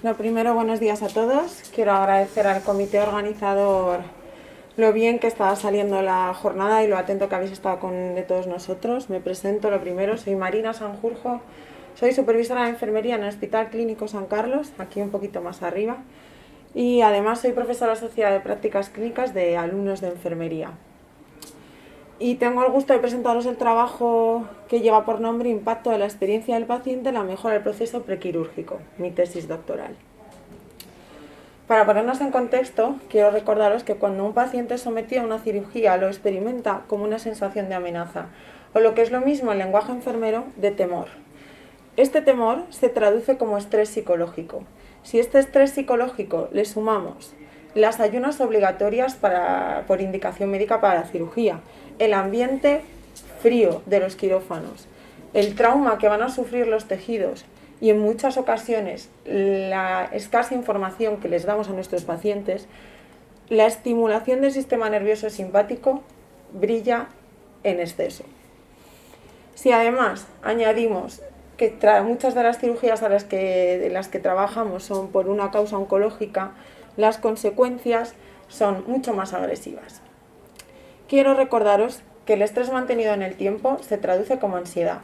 Lo primero, buenos días a todos. Quiero agradecer al comité organizador lo bien que está saliendo la jornada y lo atento que habéis estado de todos nosotros. Me presento lo primero, soy Marina Sanjurjo, soy supervisora de enfermería en el Hospital Clínico San Carlos, aquí un poquito más arriba, y además soy profesora asociada de prácticas clínicas de alumnos de enfermería. Y tengo el gusto de presentaros el trabajo que lleva por nombre Impacto de la experiencia del paciente en la mejora del proceso prequirúrgico, mi tesis doctoral. Para ponernos en contexto, quiero recordaros que cuando un paciente es sometido a una cirugía lo experimenta como una sensación de amenaza, o lo que es lo mismo en lenguaje enfermero, de temor. Este temor se traduce como estrés psicológico. Si este estrés psicológico le sumamos las ayunas obligatorias por indicación médica para la cirugía, el ambiente frío de los quirófanos, el trauma que van a sufrir los tejidos y en muchas ocasiones la escasa información que les damos a nuestros pacientes, la estimulación del sistema nervioso simpático brilla en exceso. Si además añadimos que muchas de las cirugías de las que trabajamos son por una causa oncológica, las consecuencias son mucho más agresivas. Quiero recordaros que el estrés mantenido en el tiempo se traduce como ansiedad.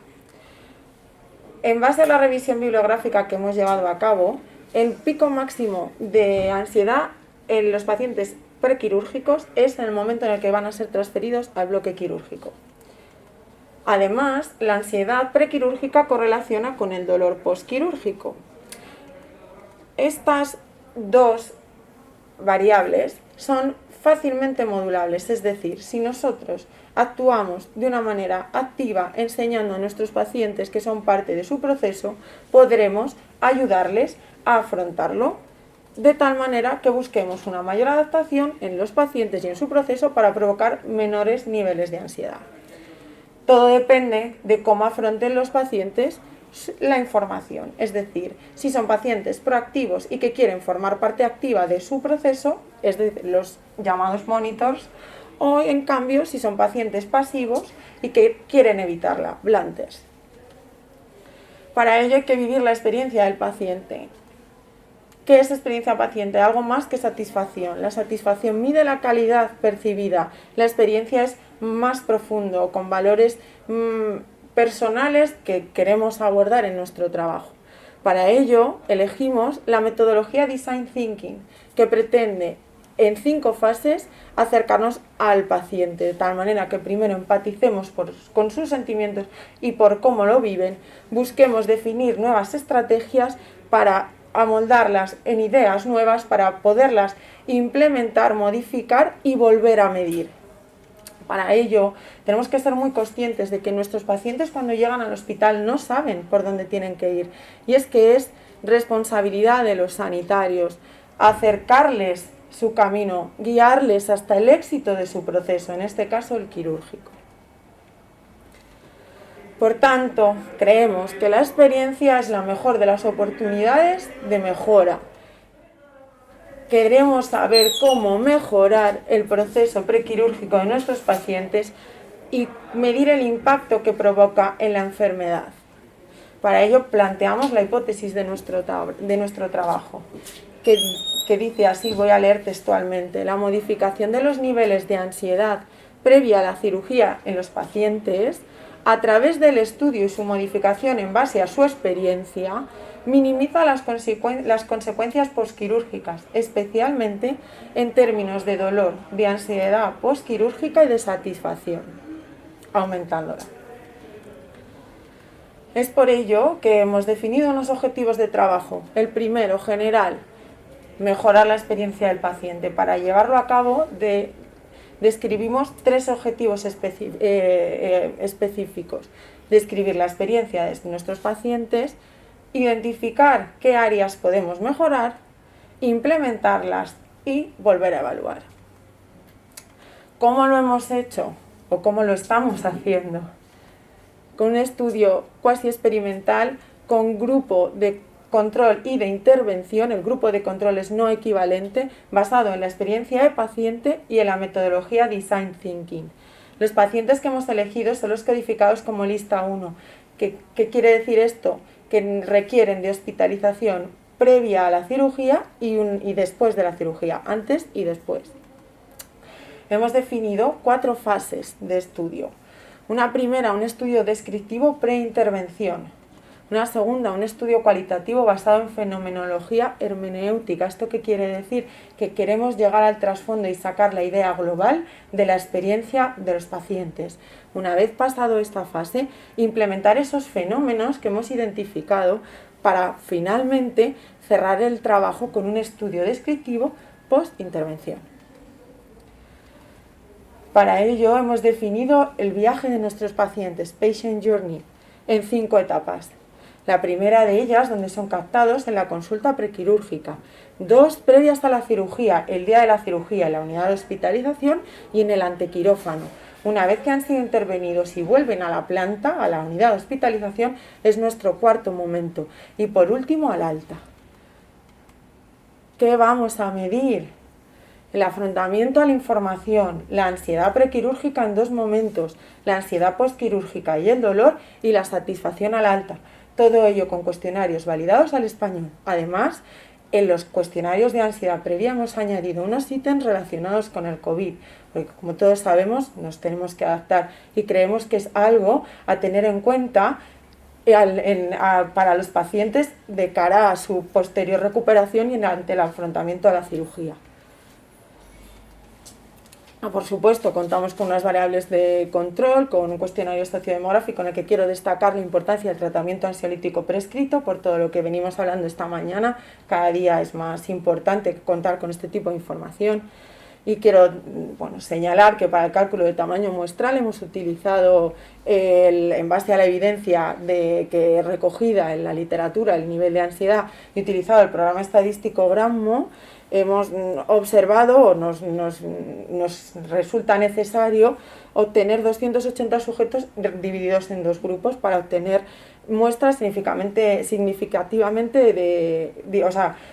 En base a la revisión bibliográfica que hemos llevado a cabo, el pico máximo de ansiedad en los pacientes prequirúrgicos es en el momento en el que van a ser transferidos al bloque quirúrgico. Además, la ansiedad prequirúrgica correlaciona con el dolor postquirúrgico. Estas dos variables son fácilmente modulables, es decir, si nosotros actuamos de una manera activa enseñando a nuestros pacientes que son parte de su proceso, podremos ayudarles a afrontarlo de tal manera que busquemos una mayor adaptación en los pacientes y en su proceso para provocar menores niveles de ansiedad. Todo depende de cómo afronten los pacientes la información, es decir, si son pacientes proactivos y que quieren formar parte activa de su proceso, es decir, los llamados monitors, o en cambio si son pacientes pasivos y que quieren evitarla, blunters. Para ello hay que vivir la experiencia del paciente. ¿Qué es experiencia paciente? Algo más que satisfacción. La satisfacción mide la calidad percibida, la experiencia es más profundo, con valores personales que queremos abordar en nuestro trabajo. Para ello elegimos la metodología Design Thinking, que pretende en 5 fases acercarnos al paciente, de tal manera que primero empaticemos con sus sentimientos y por cómo lo viven, busquemos definir nuevas estrategias para amoldarlas en ideas nuevas, para poderlas implementar, modificar y volver a medir. Para ello tenemos que ser muy conscientes de que nuestros pacientes cuando llegan al hospital no saben por dónde tienen que ir, y es que es responsabilidad de los sanitarios acercarles su camino, guiarles hasta el éxito de su proceso, en este caso el quirúrgico. Por tanto, creemos que la experiencia es la mejor de las oportunidades de mejora. Queremos saber cómo mejorar el proceso prequirúrgico de nuestros pacientes y medir el impacto que provoca en la enfermedad. Para ello planteamos la hipótesis de nuestro trabajo, que dice así, voy a leer textualmente: la modificación de los niveles de ansiedad previa a la cirugía en los pacientes, a través del estudio y su modificación en base a su experiencia, minimiza las consecuencias postquirúrgicas, especialmente en términos de dolor, de ansiedad postquirúrgica y de satisfacción, aumentándola. Es por ello que hemos definido unos objetivos de trabajo. El primero, general, mejorar la experiencia del paciente. Para llevarlo a cabo describimos 3 objetivos específicos. Describir la experiencia de nuestros pacientes, identificar qué áreas podemos mejorar, implementarlas y volver a evaluar. ¿Cómo lo hemos hecho o cómo lo estamos haciendo? Con un estudio cuasi experimental con grupo de control y de intervención. El grupo de control es no equivalente, basado en la experiencia de paciente y en la metodología Design Thinking. Los pacientes que hemos elegido son los codificados como lista 1. ¿Qué quiere decir esto? Que requieren de hospitalización previa a la cirugía y después de la cirugía, antes y después. Hemos definido 4 fases de estudio. Una primera, un estudio descriptivo preintervención. Una segunda, un estudio cualitativo basado en fenomenología hermenéutica. ¿Esto qué quiere decir? Que queremos llegar al trasfondo y sacar la idea global de la experiencia de los pacientes. Una vez pasado esta fase, implementar esos fenómenos que hemos identificado para finalmente cerrar el trabajo con un estudio descriptivo post-intervención. Para ello hemos definido el viaje de nuestros pacientes, Patient Journey, en 5 etapas. La primera de ellas, donde son captados en la consulta prequirúrgica, 2 previas a la cirugía, el día de la cirugía en la unidad de hospitalización y en el antequirófano. Una vez que han sido intervenidos y vuelven a la planta, a la unidad de hospitalización, es nuestro cuarto momento. Y por último, al alta. ¿Qué vamos a medir? El afrontamiento a la información, la ansiedad prequirúrgica en 2 momentos, la ansiedad postquirúrgica y el dolor y la satisfacción al alta. Todo ello con cuestionarios validados al español. Además, en los cuestionarios de ansiedad previa hemos añadido unos ítems relacionados con el COVID, porque como todos sabemos nos tenemos que adaptar y creemos que es algo a tener en cuenta para los pacientes de cara a su posterior recuperación y ante el afrontamiento a la cirugía. Por supuesto, contamos con unas variables de control, con un cuestionario sociodemográfico en el que quiero destacar la importancia del tratamiento ansiolítico prescrito, por todo lo que venimos hablando esta mañana. Cada día es más importante contar con este tipo de información. Y quiero señalar que para el cálculo de tamaño muestral hemos utilizado, en base a la evidencia que recogida en la literatura, el nivel de ansiedad, y utilizado el programa estadístico Grammo. Hemos observado o nos resulta necesario obtener 280 sujetos divididos en 2 grupos para obtener muestras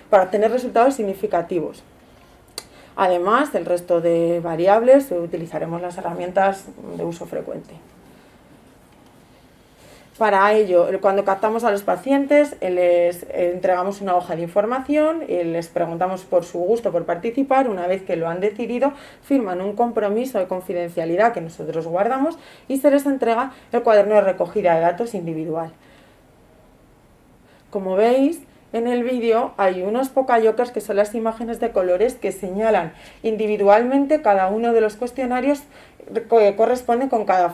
para obtener resultados significativos. Además, el resto de variables utilizaremos las herramientas de uso frecuente. Para ello, cuando captamos a los pacientes, les entregamos una hoja de información y les preguntamos por su gusto por participar. Una vez que lo han decidido, firman un compromiso de confidencialidad que nosotros guardamos y se les entrega el cuaderno de recogida de datos individual. Como veis, en el vídeo hay unos pokayokers que son las imágenes de colores que señalan individualmente cada uno de los cuestionarios que corresponden con cada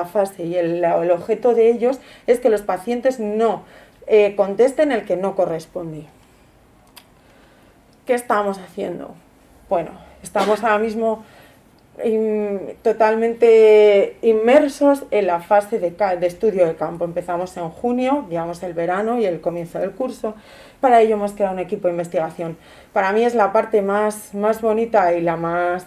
fase, y el objeto de ellos es que los pacientes no contesten el que no corresponde. ¿Qué estamos haciendo? Bueno, estamos ahora mismo totalmente inmersos en la fase de estudio de campo. Empezamos en junio, digamos el verano y el comienzo del curso. Para ello hemos creado un equipo de investigación. Para mí es la parte más bonita y la más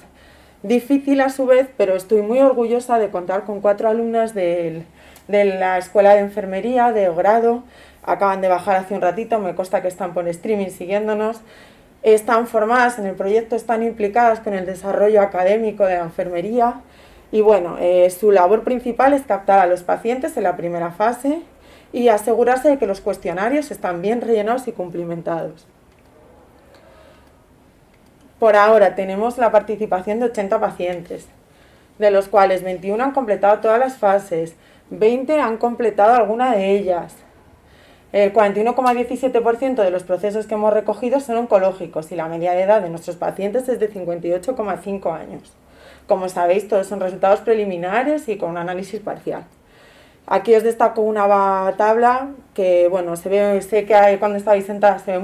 difícil a su vez, pero estoy muy orgullosa de contar con 4 alumnas de la Escuela de Enfermería de grado. Acaban de bajar hace un ratito, me consta que están por streaming siguiéndonos. Están formadas en el proyecto, están implicadas con el desarrollo académico de la enfermería y su labor principal es captar a los pacientes en la primera fase y asegurarse de que los cuestionarios están bien rellenados y cumplimentados. Por ahora tenemos la participación de 80 pacientes, de los cuales 21 han completado todas las fases, 20 han completado alguna de ellas. El 41,17% de los procesos que hemos recogido son oncológicos y la media de edad de nuestros pacientes es de 58,5 años. Como sabéis, todos son resultados preliminares y con un análisis parcial. Aquí os destaco una tabla que, sé que cuando estáis sentadas se ve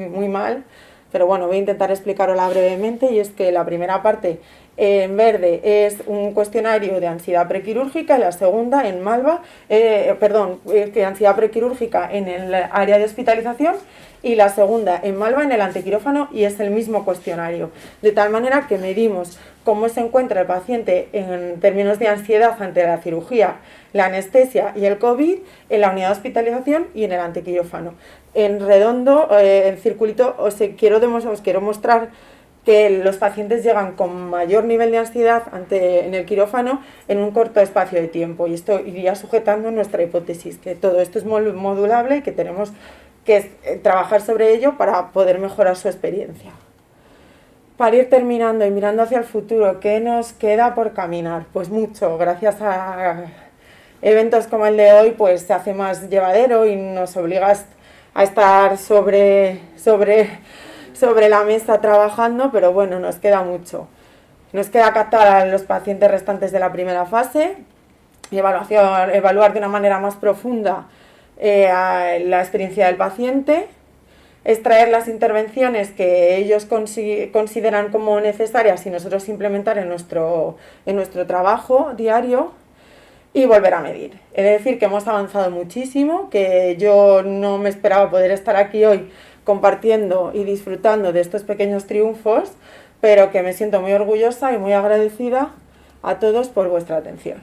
muy mal, pero voy a intentar explicarosla brevemente, y es que la primera parte en verde es un cuestionario de ansiedad prequirúrgica y la segunda en malva, ansiedad prequirúrgica en el área de hospitalización y la segunda en malva en el antequirófano, y es el mismo cuestionario. De tal manera que medimos cómo se encuentra el paciente en términos de ansiedad ante la cirugía, la anestesia y el COVID en la unidad de hospitalización y en el antequirófano. En redondo, en circulito, os quiero mostrar que los pacientes llegan con mayor nivel de ansiedad en el quirófano en un corto espacio de tiempo, y esto iría sujetando nuestra hipótesis, que todo esto es modulable y que tenemos que es trabajar sobre ello para poder mejorar su experiencia. Para ir terminando y mirando hacia el futuro, ¿qué nos queda por caminar? Pues mucho, gracias a eventos como el de hoy, pues se hace más llevadero y nos obliga a estar sobre la mesa trabajando, pero bueno, nos queda mucho. Nos queda captar a los pacientes restantes de la primera fase, evaluar de una manera más profunda la experiencia del paciente, extraer las intervenciones que ellos consideran como necesarias y nosotros implementar en nuestro trabajo diario y volver a medir. He de decir que hemos avanzado muchísimo, que yo no me esperaba poder estar aquí hoy compartiendo y disfrutando de estos pequeños triunfos, pero que me siento muy orgullosa y muy agradecida a todos por vuestra atención.